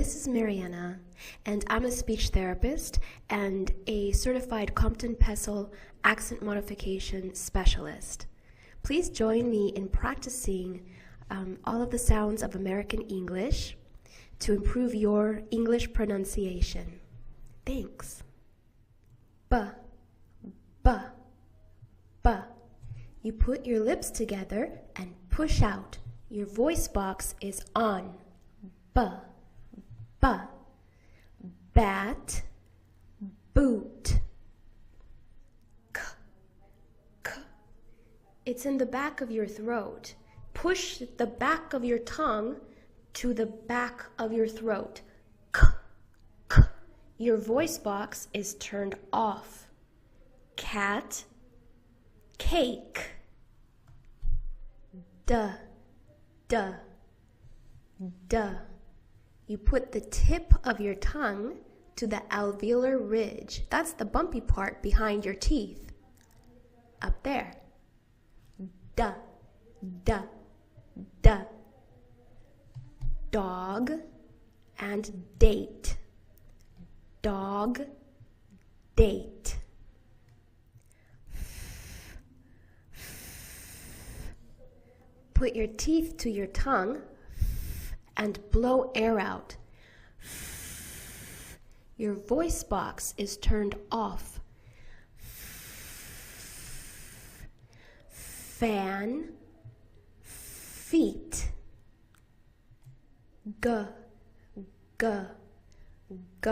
this is Mariana, and I'm a speech therapist and a certified Compton-Pestle accent modification specialist. Please join me in practicing all of the sounds of American English to improve your English pronunciation. Thanks. Ba, ba, ba. You put your lips together and push out. Your voice box is on. Ba, ba. Bat, boot. K, k. It's in the back of your throat. Push the back of your tongue to the back of your throat. K, k. Your voice box is turned off. Cat, cake. Duh, duh, duh. You put the tip of your tongue to the alveolar ridge. That's the bumpy part behind your teeth. Up there. Duh, duh, duh. Dog and date. Dog, date. Put your teeth to your tongue and blow air out. Your voice box is turned off. Fan, feet. G, g, g.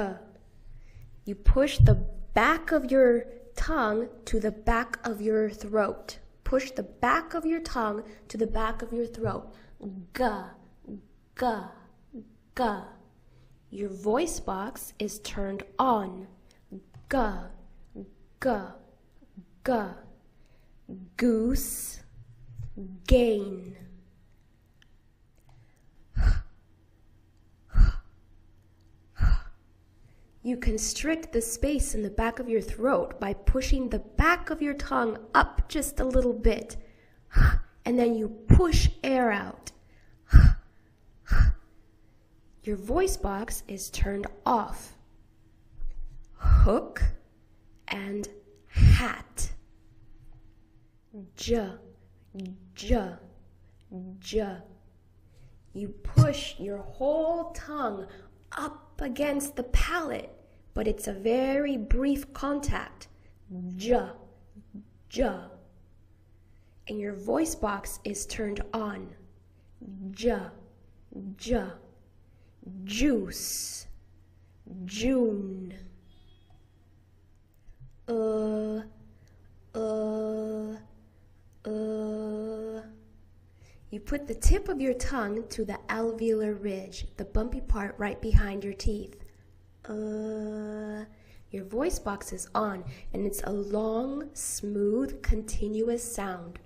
You push the back of your tongue to the back of your throat. Push the back of your tongue to the back of your throat. G, g, g. Your voice box is turned on. G, g, g. Goose, gain. You constrict the space in the back of your throat by pushing the back of your tongue up just a little bit. And then you push air out. Your voice box is turned off. Hook and hat. J, j, j. You push your whole tongue up against the palate, but it's a very brief contact. J, j. And your voice box is turned on. J, j. Juice, June. You put the tip of your tongue to the alveolar ridge, the bumpy part right behind your teeth. Your voice box is on, and it's a long, smooth, continuous sound.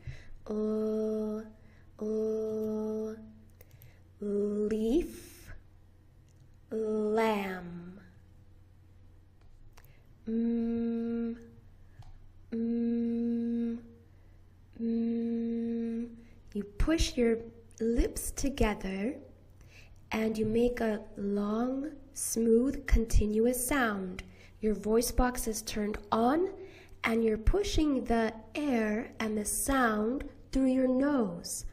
Leaf, lamb. You push your lips together and you make a long, smooth, continuous sound. Your voice box is turned on and you're pushing the air and the sound through your nose.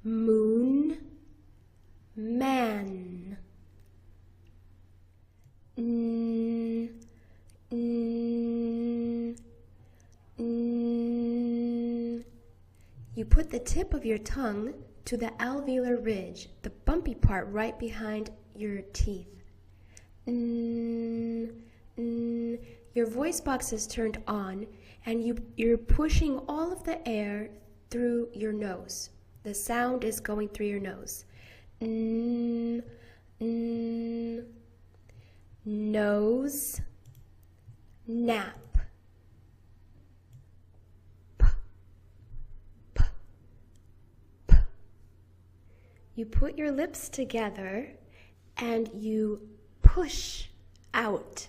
Moon, man. You put the tip of your tongue to the alveolar ridge, the bumpy part right behind your teeth. Your voice box is turned on and you're pushing all of the air through your nose. The sound is going through your nose. Nose, nap. You put your lips together and you push out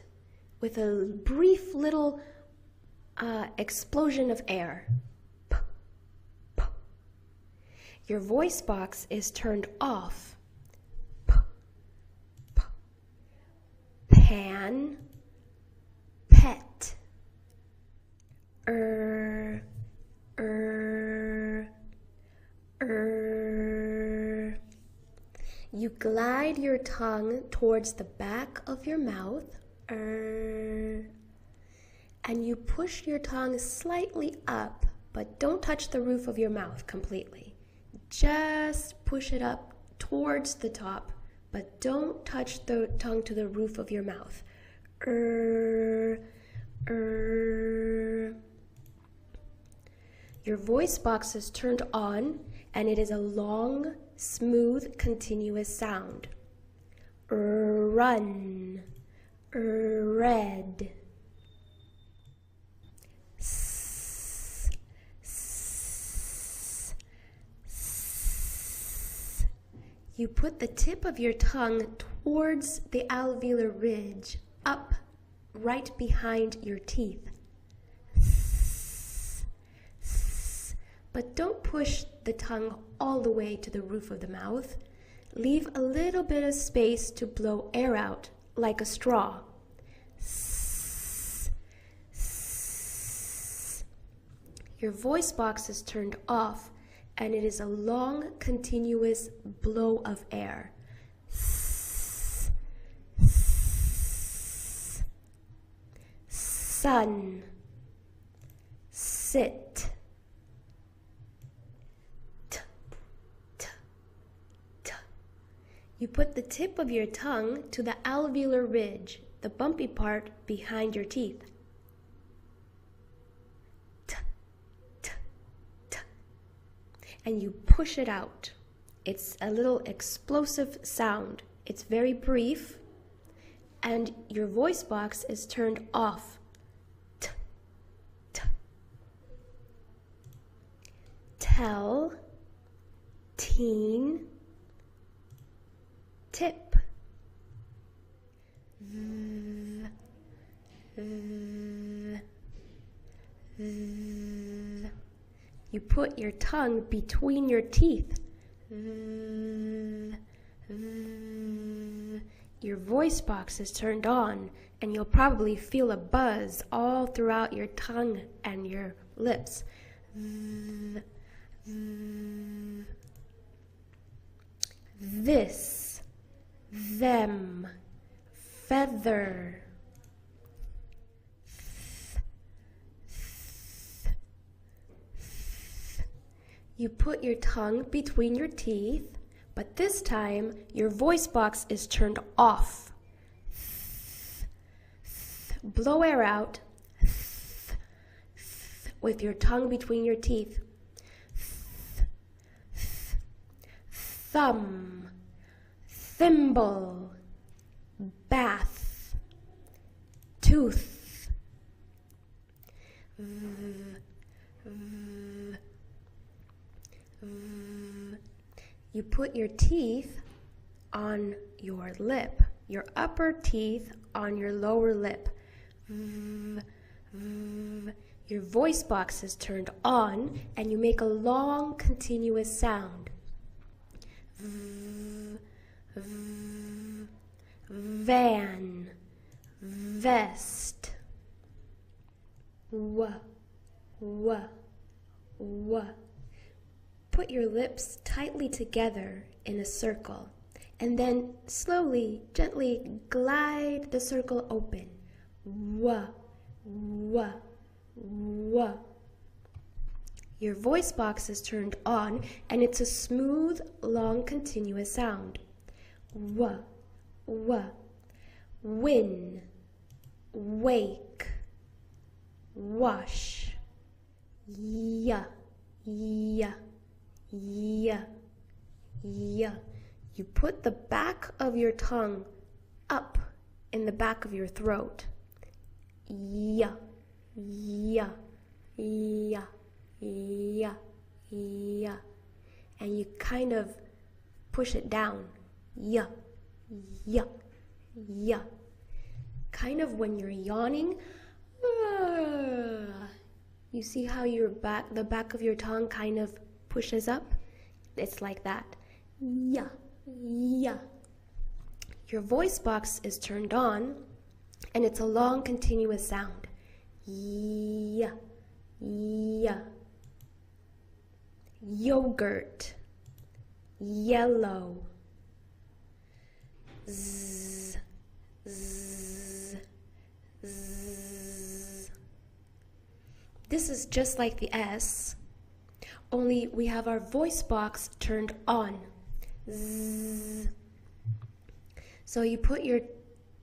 with a brief little explosion of air. Your voice box is turned off. Pan, pet. You glide your tongue towards the back of your mouth, and you push your tongue slightly up, but don't touch the roof of your mouth completely. Just push it up towards the top, but don't touch the tongue to the roof of your mouth. Your voice box is turned on, and it is a long, smooth, continuous sound. Run, red. You put the tip of your tongue towards the alveolar ridge, up, right behind your teeth. But don't push the tongue all the way to the roof of the mouth. Leave a little bit of space to blow air out, like a straw. Your voice box is turned off, and it is a long, continuous blow of air. Sun, sit. You put the tip of your tongue to the alveolar ridge, the bumpy part behind your teeth. And you push it out. It's a little explosive sound. It's very brief, and your voice box is turned off. Tell, teen, tip. You put your tongue between your teeth. Your voice box is turned on, and you'll probably feel a buzz all throughout your tongue and your lips. This, them, feather. You put your tongue between your teeth, but this time your voice box is turned off. Blow air out with your tongue between your teeth. Thumb, thimble, bath, tooth. You put your teeth on your lip, your upper teeth on your lower lip. Your voice box is turned on, and you make a long, continuous sound. Van, vest. Put your lips tightly together in a circle, and then slowly, gently glide the circle open. Your voice box is turned on, and it's a smooth, long, continuous sound. Win, wake, wash. Ya. You put the back of your tongue up in the back of your throat. Ya. And you kind of push it down. Ya. Kind of when you're yawning. You see how the back of your tongue kind of pushes up? It's like that. Yeah, yeah. Your voice box is turned on, and it's a long continuous sound. Yeah, yeah. Yogurt, yellow. Z, z, z. This is just like the S, only we have our voice box turned on. Z. So you put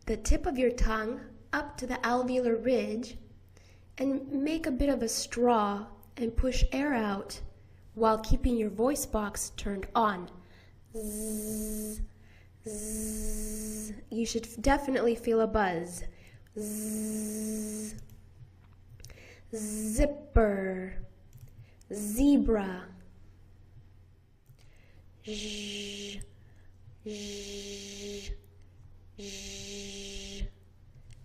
the tip of your tongue up to the alveolar ridge and make a bit of a straw and push air out while keeping your voice box turned on. Zzz, zzz. You should definitely feel a buzz. Zzz. Zipper, zebra. Zh, zh, zh.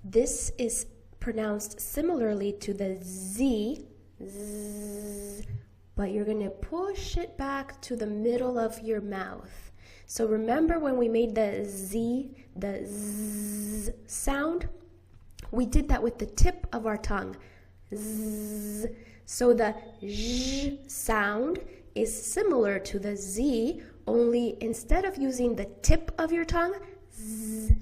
This is pronounced similarly to the Z, zzz, but you're going to push it back to the middle of your mouth. So remember when we made the Z, the Z sound? We did that with the tip of our tongue. Z. So the Z sound is similar to the Z, only instead of using the tip of your tongue, Z,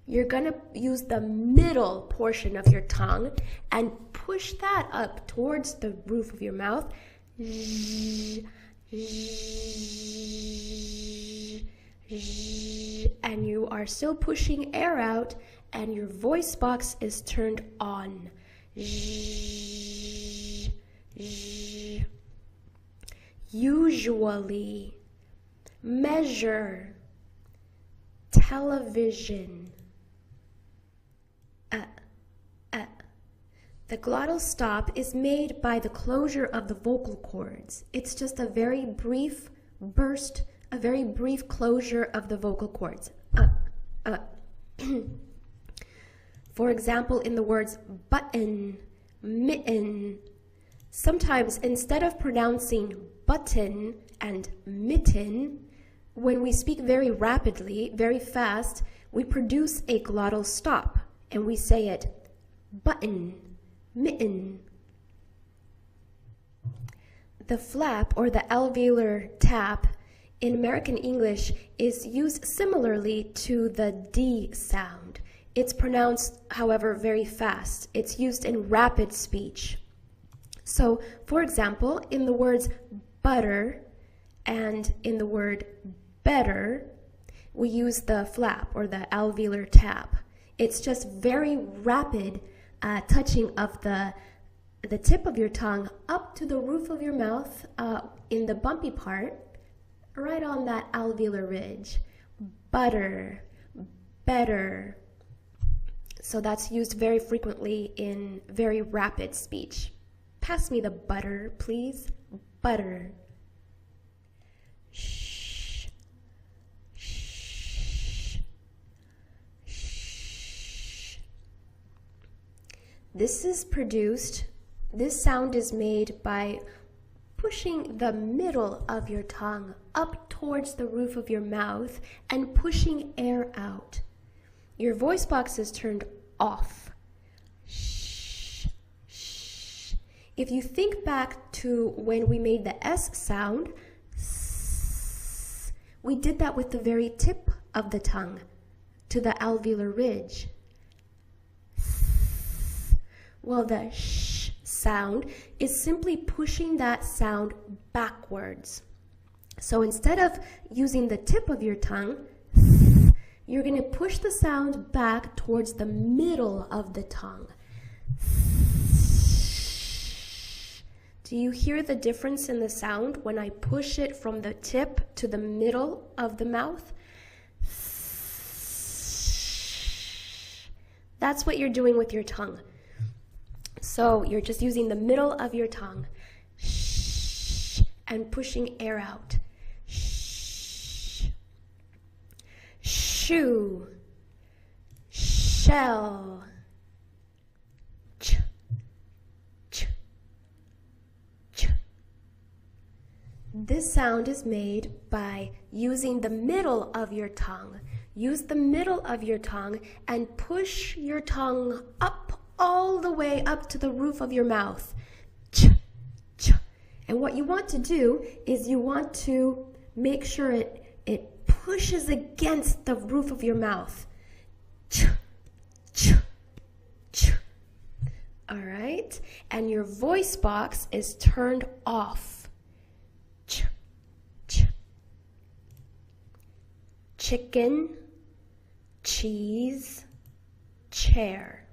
you're going to use the middle portion of your tongue and push that up towards the roof of your mouth. Z, z, z, and you are still pushing air out and your voice box is turned on. Z, z. Usually, measure, television. The glottal stop is made by the closure of the vocal cords. It's just a very brief burst, a very brief closure of the vocal cords. For example, in the words button, mitten, sometimes instead of pronouncing button and mitten, when we speak very rapidly, very fast, we produce a glottal stop and we say it button, mitten. The flap or the alveolar tap in American English is used similarly to the D sound. It's pronounced, however, very fast. It's used in rapid speech. So, for example, in the words butter and in the word better, we use the flap or the alveolar tap. It's just very rapid touching of the tip of your tongue up to the roof of your mouth in the bumpy part, right on that alveolar ridge. Butter, better. So that's used very frequently in very rapid speech. Pass me the butter, please. Butter. Shh. Shh. Shh. This sound is made by pushing the middle of your tongue up towards the roof of your mouth and pushing air out. Your voice box is turned off. Shh, shh. If you think back to when we made the S sound, we did that with the very tip of the tongue to the alveolar ridge. Well, the sh sound is simply pushing that sound backwards. So instead of using the tip of your tongue, you're going to push the sound back towards the middle of the tongue. Do you hear the difference in the sound when I push it from the tip to the middle of the mouth? That's what you're doing with your tongue. So you're just using the middle of your tongue and pushing air out. Shoe, shell, ch, ch, ch. This sound is made by using the middle of your tongue. Use the middle of your tongue and push your tongue up all the way up to the roof of your mouth. Ch, ch. And what you want to do is you want to make sure it pushes against the roof of your mouth. Ch, ch, ch. All right? And your voice box is turned off. Ch, ch. Chicken, cheese, chair.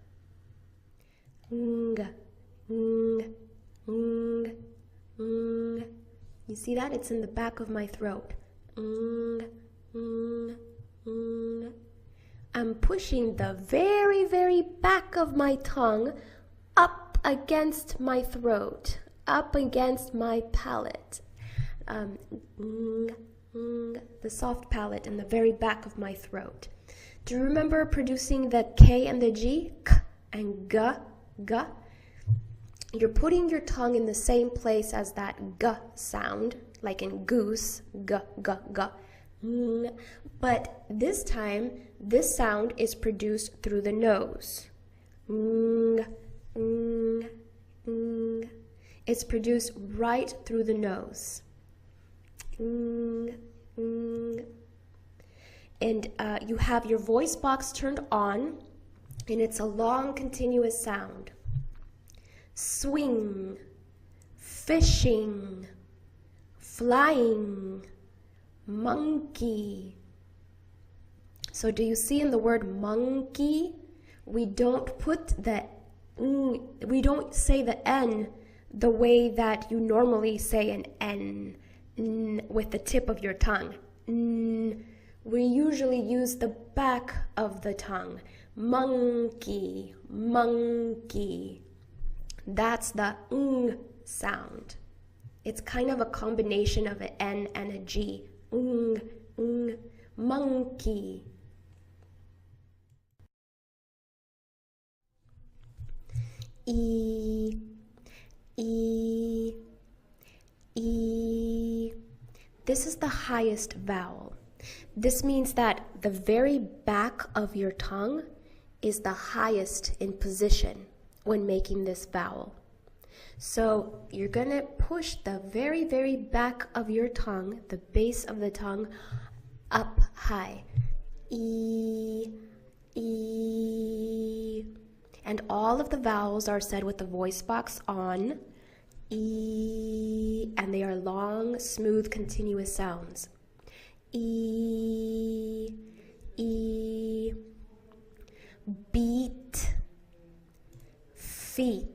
Ng, ng, ng, ng. You see that? It's in the back of my throat. Ng, ng, ng. I'm pushing the very, very back of my tongue up against my throat, up against my palate. The soft palate in the very back of my throat. Do you remember producing the K and the G? K and G, G. You're putting your tongue in the same place as that G sound, like in goose, G, G, G. But this time, this sound is produced through the nose. It's produced right through the nose. And you have your voice box turned on, and it's a long continuous sound. Swing, fishing, flying, monkey. So do you see in the word monkey, we don't put the we don't say the N the way that you normally say an N. With the tip of your tongue. We usually use the back of the tongue. Monkey, monkey. That's the ng sound. It's kind of a combination of an N and a G. Monkey. E, E, E. This is the highest vowel. This means that the very back of your tongue is the highest in position when making this vowel. So you're going to push the very, very back of your tongue, the base of the tongue, up high. E, E. And all of the vowels are said with the voice box on. E, and they are long, smooth, continuous sounds. E, E, beat, feet.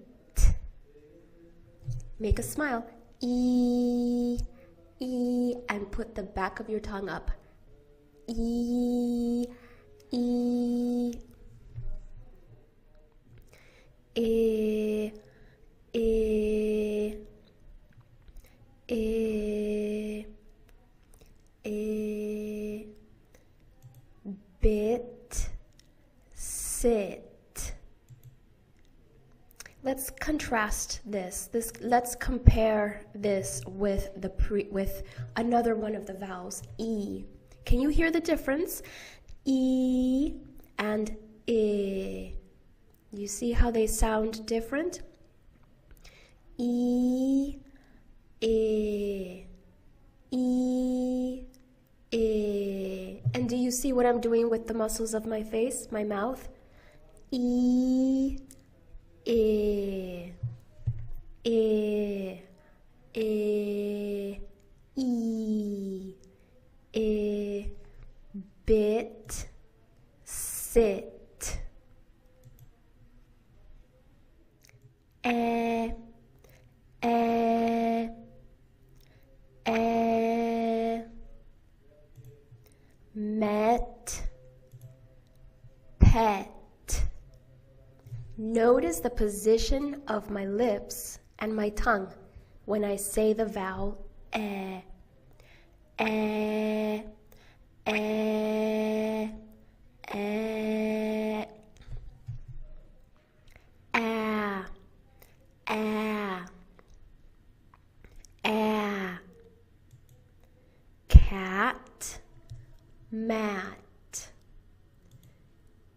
Make a smile. E, E, and put the back of your tongue up. E, E, E, E, E, E, bit, sit. Let's contrast this. Let's compare this with with another one of the vowels, E. Can you hear the difference? E and I. You see how they sound different? E, I, E, I. And do you see what I'm doing with the muscles of my face, my mouth? E, I, I, I, E, I, bit, sit. Met, pet. Notice the position of my lips and my tongue when I say the vowel eh. Eh, eh, eh. Ah, ah, ah. mat.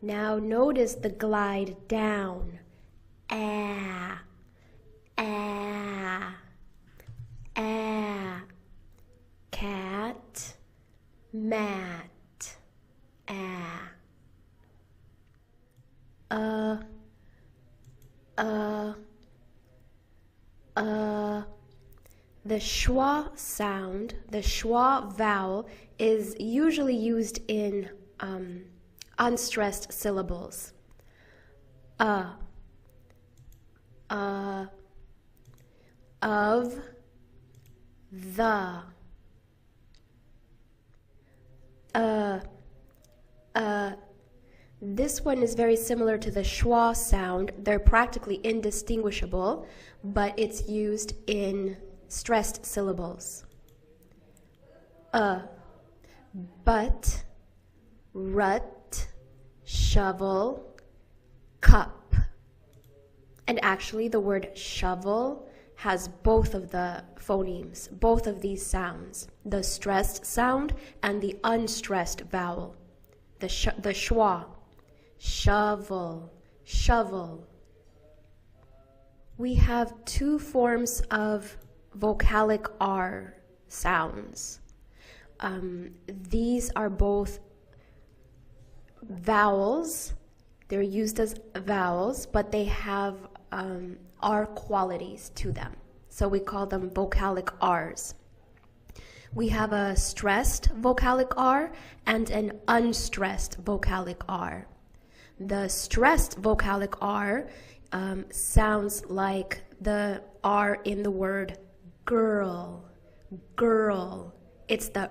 Now notice the glide down. Ah, ah, ah. Cat, mat, ah. The schwa sound, the schwa vowel, is usually used in unstressed syllables. Of, the. This one is very similar to the schwa sound. They're practically indistinguishable, but it's used in stressed syllables. But, rut, shovel, cup. And actually the word shovel has both of the phonemes, both of these sounds, the stressed sound and the unstressed vowel, the schwa, shovel, shovel. We have two forms of vocalic R sounds. These are both vowels. They're used as vowels, but they have R qualities to them. So we call them vocalic Rs. We have a stressed vocalic R and an unstressed vocalic R. The stressed vocalic R sounds like the R in the word girl, girl. It's the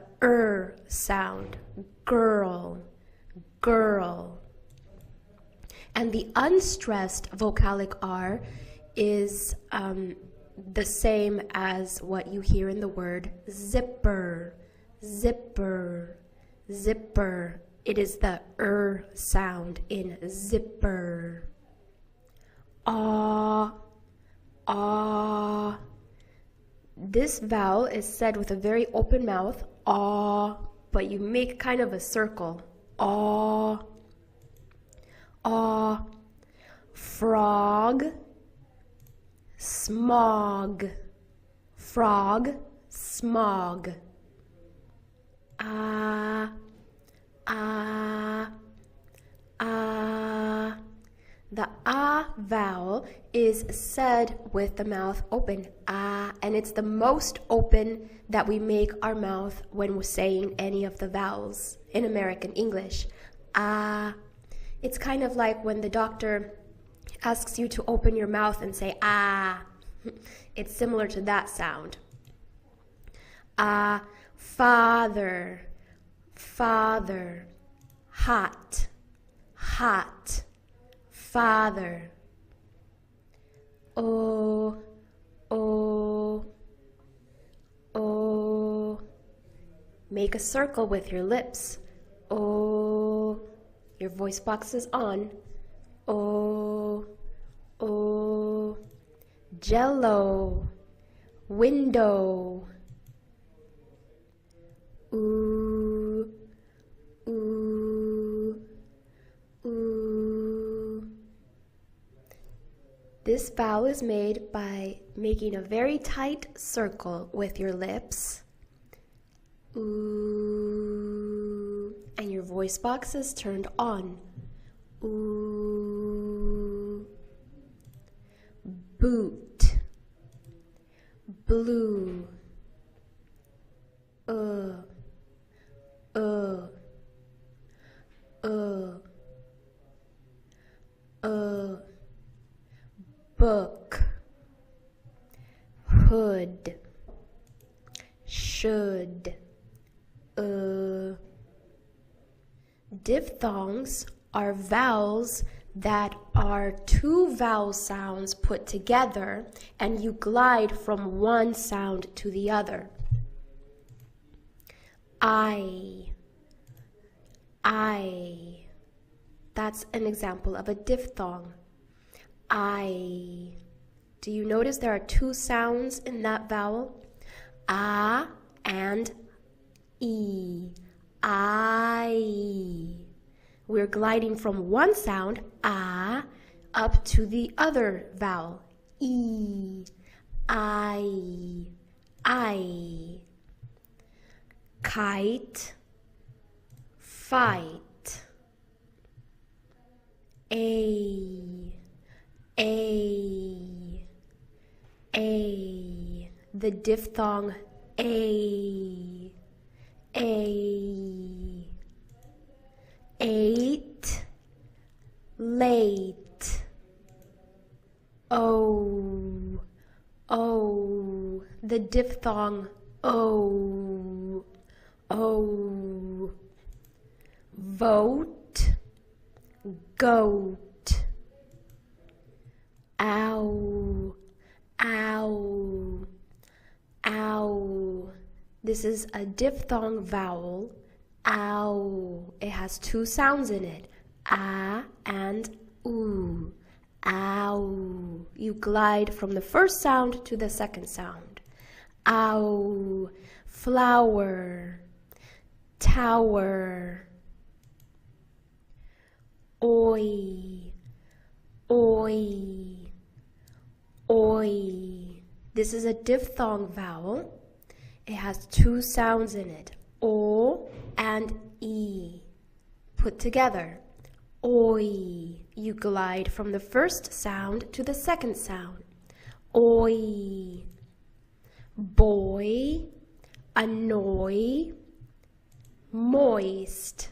sound, girl, girl. And the unstressed vocalic R is the same as what you hear in the word zipper, zipper, zipper. It is the sound in zipper. Ah, ah. This vowel is said with a very open mouth, ah, but you make kind of a circle, ah, ah. Frog, smog, frog, smog. Ah, ah, ah. The ah vowel is said with the mouth open, ah, and it's the most open that we make our mouth when we're saying any of the vowels in American English. Ah. It's kind of like when the doctor asks you to open your mouth and say, ah. It's similar to that sound. Ah, father, father, hot, hot, father. Oh, oh, oh. Make a circle with your lips. Oh. Your voice box is on. Oh, oh. Jello window. Ooh, ooh, ooh. This vowel is made by making a very tight circle with your lips. Ooh. And your voice box is turned on. Ooh. Boot. Blue. Uh. Book. Hood. Should. Diphthongs are vowels that are two vowel sounds put together, and you glide from one sound to the other. I. That's an example of a diphthong. I. Do you notice there are two sounds in that vowel? A and E. I. we're gliding from one sound, ah, up to the other vowel, e, I. Kite, fight, a, the diphthong a, ate, late, o, the diphthong o, vote, goat, ow. This is a diphthong vowel, ow. It has two sounds in it, a and oo. Ow. You glide from the first sound to the second sound. Ow. Flower, tower, oi. This is a diphthong vowel. It has two sounds in it, o and e, put together. Oi. You glide from the first sound to the second sound. Oi. Boy, annoy, moist,